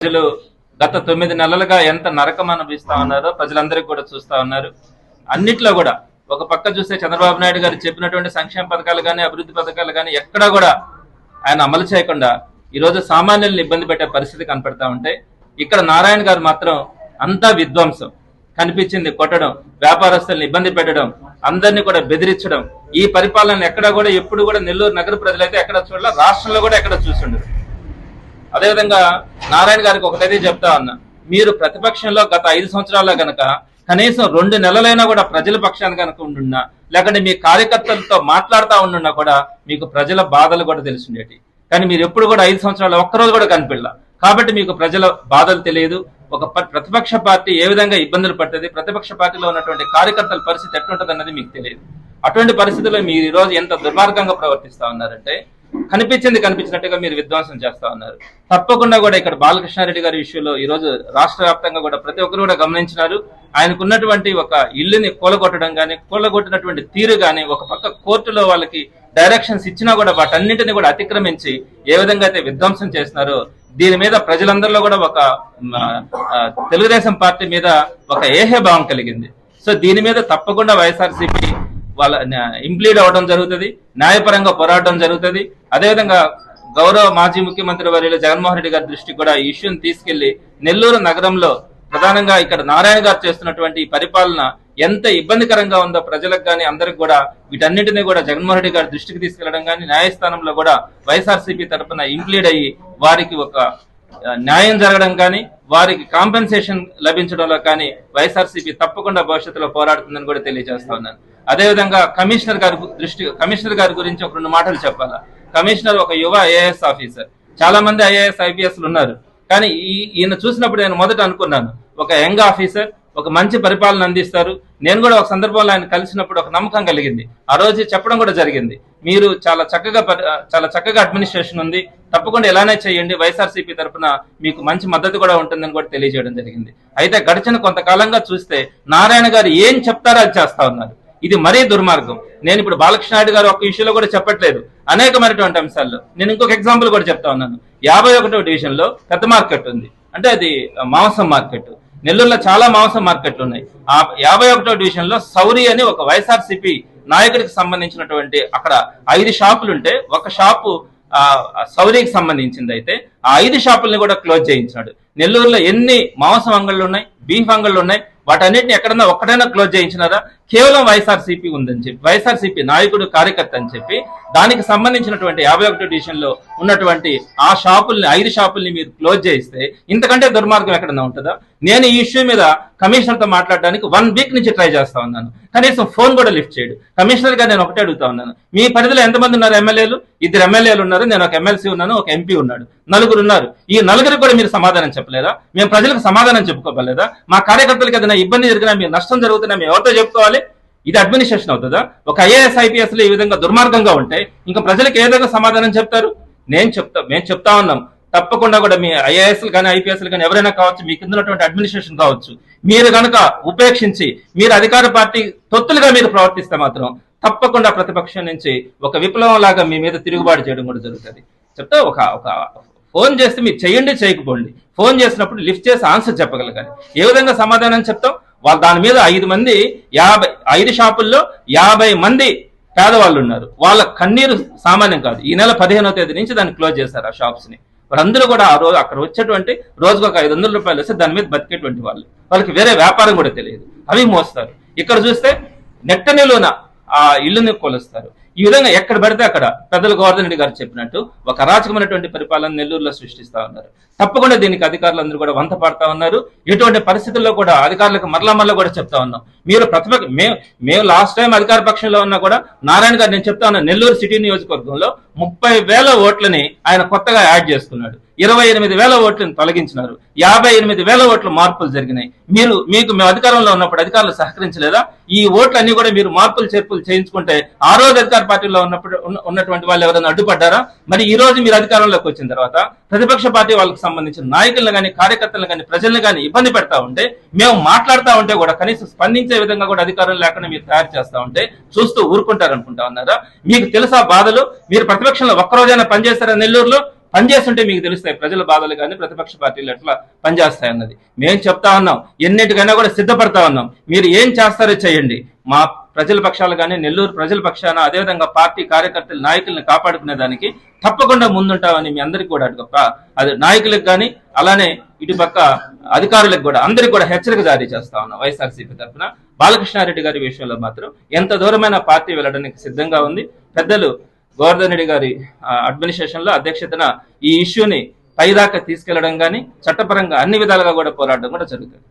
ప్రజలు గత 9 నెలలుగా ఎంత నరకం అనుభవిస్తా ఉన్నారో ప్రజలందరికీ కూడా చూస్తా ఉన్నారు. అన్నిట్లో కూడా ఒక పక్క చూస్తే చంద్రబాబు నాయుడు గారు చెప్పినటువంటి సంక్షేమ పథకాలు కానీ అభివృద్ధి పథకాలు కానీ ఎక్కడా కూడా ఆయన అమలు చేయకుండా ఈరోజు సామాన్యులను ఇబ్బంది పెట్టే పరిస్థితి కనపడతా ఉంటే, ఇక్కడ నారాయణ గారు మాత్రం అంతా విధ్వంసం కనిపించింది, కొట్టడం, వ్యాపారస్తులను ఇబ్బంది పెట్టడం, అందరినీ కూడా బెదిరించడం. ఈ పరిపాలన ఎక్కడ కూడా ఎప్పుడు కూడా నెల్లూరు నగర ప్రజలైతే ఎక్కడ చూడాల, రాష్ట్రంలో కూడా ఎక్కడ చూసిండరు. అదేవిధంగా నారాయణ గారికి ఒకటైతే చెప్తా ఉన్నా, మీరు ప్రతిపక్షంలో గత 5 సంవత్సరాల్లో గనక కనీసం 2 నెలలైనా కూడా ప్రజల పక్షాన్ని కనుక ఉండున్నా, లేకుంటే మీ కార్యకర్తలతో మాట్లాడుతూ ఉండున్నా కూడా మీకు ప్రజల బాధలు కూడా తెలిసిండేటి. కానీ మీరు ఎప్పుడు కూడా 5 సంవత్సరాలు ఒక్కరోజు కూడా కనిపించలా. కాబట్టి మీకు ప్రజల బాధలు తెలియదు. ఒక ప్రతిపక్ష పార్టీ ఏ విధంగా ఇబ్బందులు పడుతుంది, ప్రతిపక్ష పార్టీలో ఉన్నటువంటి కార్యకర్తల పరిస్థితి ఎట్లుంటుంది అన్నది మీకు తెలియదు. అటువంటి పరిస్థితుల్లో మీరు ఈ రోజు ఎంత దుర్మార్గంగా ప్రవర్తిస్తా ఉన్నారంటే, కనిపించినట్టుగా మీరు విధ్వంసం చేస్తా ఉన్నారు. తప్పకుండా కూడా ఇక్కడ బాలకృష్ణారెడ్డి గారి విషయంలో ఈ రోజు రాష్ట్ర వ్యాప్తంగా కూడా ప్రతి ఒక్కరు కూడా గమనించినారు. ఆయనకున్నటువంటి ఒక ఇల్లుని కూలగొట్టడం కానీ, కూలగొట్టినటువంటి తీరు కానీ, ఒక పక్క కోర్టులో వాళ్ళకి డైరెక్షన్స్ ఇచ్చినా కూడా వాటన్నింటినీ కూడా అతిక్రమించి ఏ విధంగా అయితే విధ్వంసం చేస్తున్నారో, దీని మీద ప్రజలందరిలో కూడా ఒక తెలుగుదేశం పార్టీ మీద ఒక ఏహ్యభావం కలిగింది. సో దీని మీద తప్పకుండా వైఎస్ఆర్సీపీ వాళ్ళ ఇంప్లీడ్ అవ్వడం జరుగుతుంది, న్యాయపరంగా పోరాడడం జరుగుతుంది. అదేవిధంగా గౌరవ మాజీ ముఖ్యమంత్రి వర్యులు జగన్మోహన్ రెడ్డి గారి దృష్టికి కూడా ఈ ఇష్యూని తీసుకెళ్లి నెల్లూరు నగరంలో ప్రధానంగా ఇక్కడ నారాయణ గారు చేస్తున్నటువంటి పరిపాలన ఎంత ఇబ్బందికరంగా ఉందో ప్రజలకు కానీ అందరికి కూడా వీటన్నిటినీ కూడా జగన్మోహన్ రెడ్డి గారి దృష్టికి తీసుకెళ్లడం కానీ, న్యాయస్థానంలో కూడా వైఎస్ఆర్సీపీ తరఫున ఇంప్లీడ్ అయ్యి వారికి ఒక న్యాయం జరగడం కానీ, వారికి కాంపెన్సేషన్ లభించడంలో కానీ వైఎస్ఆర్సీపీ తప్పకుండా భవిష్యత్తులో పోరాడుతుందని కూడా తెలియజేస్తా ఉన్నాను. అదేవిధంగా కమిషనర్ గారి గురించి ఒక 2 మాటలు చెప్పాలా. కమిషనర్ ఒక యువ ఐఏఎస్ ఆఫీసర్, చాలా మంది ఐఏఎస్ ఐపీఎస్లు ఉన్నారు. కానీ ఈయన చూసినప్పుడు నేను మొదట అనుకున్నాను, ఒక యంగ్ ఆఫీసర్, ఒక మంచి పరిపాలన అందిస్తారు. నేను కూడా ఒక సందర్భంలో ఆయన కలిసినప్పుడు ఒక నమ్మకం కలిగింది. ఆ రోజు చెప్పడం కూడా జరిగింది, మీరు చాలా చక్కగా అడ్మినిస్ట్రేషన్ ఉంది, తప్పకుండా ఎలానే చేయండి, వైఎస్ఆర్సీపీ తరఫున మీకు మంచి మద్దతు కూడా ఉంటుందని కూడా తెలియజేయడం జరిగింది. అయితే గడిచిన కొంతకాలంగా చూస్తే నారాయణ గారు ఏం చెప్తారో అది చేస్తా ఉన్నారు. ఇది మరీ దుర్మార్గం. నేను ఇప్పుడు బాలకృష్ణారెడ్డి గారు ఒక విషయంలో కూడా చెప్పట్లేదు, అనేకమైనటువంటి అంశాల్లో. నేను ఇంకొక ఎగ్జాంపుల్ కూడా చెప్తా ఉన్నాను. 51వ డివిజన్ లో పెద్ద మార్కెట్ ఉంది, అంటే అది మాంసం మార్కెట్. నెల్లూరులో చాలా మాంసం మార్కెట్లు ఉన్నాయి. ఆ 51వ డివిజన్ లో సౌరి అని ఒక వైఎస్ఆర్సీపీ నాయకుడికి సంబంధించినటువంటి అక్కడ 5 షాపులు ఉంటే, ఒక షాపు సౌరికి సంబంధించింది. అయితే ఆ 5 షాపుల్ని కూడా క్లోజ్ చేయించినాడు. నెల్లూరులో ఎన్ని మాంసం అంగళ్ళు ఉన్నాయి, బీఫ్ అంగళ్ళు ఉన్నాయి, వాటన్నిటిని ఎక్కడన్నా ఒక్కటైనా క్లోజ్ చేయించినారా? కేవలం వైఎస్ఆర్సీపీ ఉందని చెప్పి, వైఎస్ఆర్సీపీ నాయకుడు కార్యకర్త అని చెప్పి, దానికి సంబంధించినటువంటి 51వ డివిజన్ లో ఉన్నటువంటి ఆ షాపుల్ని 5 షాపుల్ని మీరు క్లోజ్ చేయిస్తే ఇంతకంటే దుర్మార్గం ఎక్కడన్నా ఉంటుందా? నేను ఈ ఇష్యూ మీద కమిషనర్ తో మాట్లాడడానికి 1 వీక్ నుంచి ట్రై చేస్తా ఉన్నాను, కనీసం ఫోన్ కూడా లిఫ్ట్ చేయడు. కమిషనర్ గా నేను ఒకటే అడుగుతా ఉన్నాను, మీ పరిధిలో ఎంతమంది ఉన్నారు ఎమ్మెల్యేలు? 2 ఎమ్మెల్యేలు ఉన్నారు, నేను ఒక ఎమ్మెల్సీ ఉన్నాను, ఒక ఎంపీ ఉన్నాడు, 4 ఉన్నారు. ఈ 4 కూడా మీరు సమాధానం చెప్పలేదా? మేము ప్రజలకు సమాధానం చెప్పుకోలేదా? మా కార్యకర్తలకు ఏదైనా ఇబ్బంది జరిగినా, మీరు నష్టం జరుగుతున్నా మేము ఎవరితో చెప్పుకోవాలి? ఇది అడ్మినిస్ట్రేషన్ అవుతుందా? ఒక ఐఏఎస్ ఐపీఎస్ లో ఈ విధంగా దుర్మార్గంగా ఉంటే ఇంకా ప్రజలకు ఏ విధంగా సమాధానం చెప్తారు? మేము చెప్తా ఉన్నాం, తప్పకుండా కూడా మీ ఐఏఎస్లు కానీ ఐపీఎస్లు కానీ ఎవరైనా కావచ్చు, మీ కింద ఉన్నటువంటి అడ్మినిస్ట్రేషన్ కావచ్చు, మీరు కనుక ఉపేక్షించి మీరు అధికార పార్టీ తొత్తులుగా మీరు ప్రవర్తిస్తే మాత్రం తప్పకుండా ప్రతిపక్షం నుంచి ఒక విప్లవం లాగా మీ మీద తిరుగుబాటు చేయడం కూడా జరుగుతుంది. చెప్తే ఒక ఫోన్ చేస్తే మీరు చేయండి, చేయకపోండి. ఫోన్ చేసినప్పుడు లిఫ్ట్ చేసి ఆన్సర్ చెప్పగలగాలి. ఏ విధంగా సమాధానం చెప్తాం? వాళ్ళు దాని మీద 5 షాపుల్లో 50 మంది పేదవాళ్ళు ఉన్నారు. వాళ్ళ కన్నీరు సామాన్యం కాదు. ఈ నెల 15వ తేదీ నుంచి దాన్ని క్లోజ్ చేశారు ఆ షాప్స్ ని. వారందరూ కూడా ఆ రోజు అక్కడ వచ్చేటువంటి రోజుకు ఒక 500 రూపాయలు వస్తే దాని మీద బతికేటువంటి వాళ్ళకి వేరే వ్యాపారం కూడా తెలియదు, అవి మోస్తారు. ఇక్కడ చూస్తే నెట్టనిలోన ఆ ఇల్లుని కొలుస్తారు. ఈ విధంగా ఎక్కడ పడితే అక్కడ పెద్దలు గోవర్ధన్ రెడ్డి గారు చెప్పినట్టు ఒక అరాచకమైనటువంటి పరిపాలన నెల్లూరులో సృష్టిస్తా ఉన్నారు. తప్పకుండా దీనికి అధికారులందరూ కూడా వంత పాడుతా ఉన్నారు. ఇటువంటి పరిస్థితుల్లో కూడా అధికారులకు మరలా కూడా చెప్తా ఉన్నాం, మీరు మేము లాస్ట్ టైం అధికార పక్షంలో ఉన్నా కూడా నారాయణ గారు నేను చెప్తా ఉన్నా, నెల్లూరు సిటీ నియోజకవర్గంలో 30,000 ఓట్లని ఆయన కొత్తగా యాడ్ చేసుకున్నాడు. 28,000 ఓట్లను తొలగించినారు. 58,000 ఓట్ల మార్పులు జరిగినాయి. మీకు మేము అధికారంలో ఉన్నప్పుడు అధికారులు సహకరించలేదా? ఈ ఓట్లన్నీ కూడా మీరు మార్పులు చేర్పులు చేయించుకుంటే ఆ రోజు అధికార పార్టీలో ఉన్నటువంటి వాళ్ళు ఎవరైనా అడ్డుపడ్డారా? మరి ఈ రోజు మీరు అధికారంలోకి వచ్చిన తర్వాత ప్రతిపక్ష పార్టీ వాళ్ళకి సంబంధించిన నాయకులను కానీ, కార్యకర్తలను కానీ, ప్రజలను కానీ ఇబ్బంది పెడతా ఉంటే, మేము మాట్లాడుతూ ఉంటే కూడా కనీసం స్పందించే విధంగా కూడా అధికారం లేకుండా మీరు తయారు చేస్తా ఉంటే చూస్తూ ఊరుకుంటారనుకుంటా ఉన్నారా? మీకు తెలుసా బాధలు? మీరు ప్రతిపక్షంలో ఒక్కరోజైనా పనిచేస్తారా నెల్లూరులో? పనిచేస్తుంటే మీకు తెలుస్తాయి ప్రజల బాధలు కానీ ప్రతిపక్ష పార్టీలు ఎట్లా పనిచేస్తాయి అన్నది. మేము చెప్తా ఉన్నాం, ఎన్నిటికైనా కూడా సిద్ధపడతా ఉన్నాం. మీరు ఏం చేస్తారో చేయండి, మా ప్రజల పక్షాలు కానీ నెల్లూరు ప్రజల పక్షాన అదేవిధంగా పార్టీ కార్యకర్తల నాయకుల్ని కాపాడుకునే దానికి తప్పకుండా ముందుంటామని మీ అందరికీ కూడా అది నాయకులకు కానీ అలానే ఇటుపక్క అధికారులకు కూడా అందరికి కూడా హెచ్చరిక జారీ చేస్తా ఉన్నాం. వైఎస్ఆర్సీపీ తరఫున బాలకృష్ణారెడ్డి గారి విషయంలో మాత్రం ఎంత దూరమైన పార్టీ వెళ్ళడానికి సిద్ధంగా ఉంది. పెద్దలు గోవర్ధన్ రెడ్డి గారి అడ్మినిస్ట్రేషన్ లో అధ్యక్షతన ఈ ఇష్యూని పైదాకా తీసుకెళ్లడం కానీ చట్టపరంగా అన్ని విధాలుగా కూడా పోరాడడం కూడా జరుగుతుంది.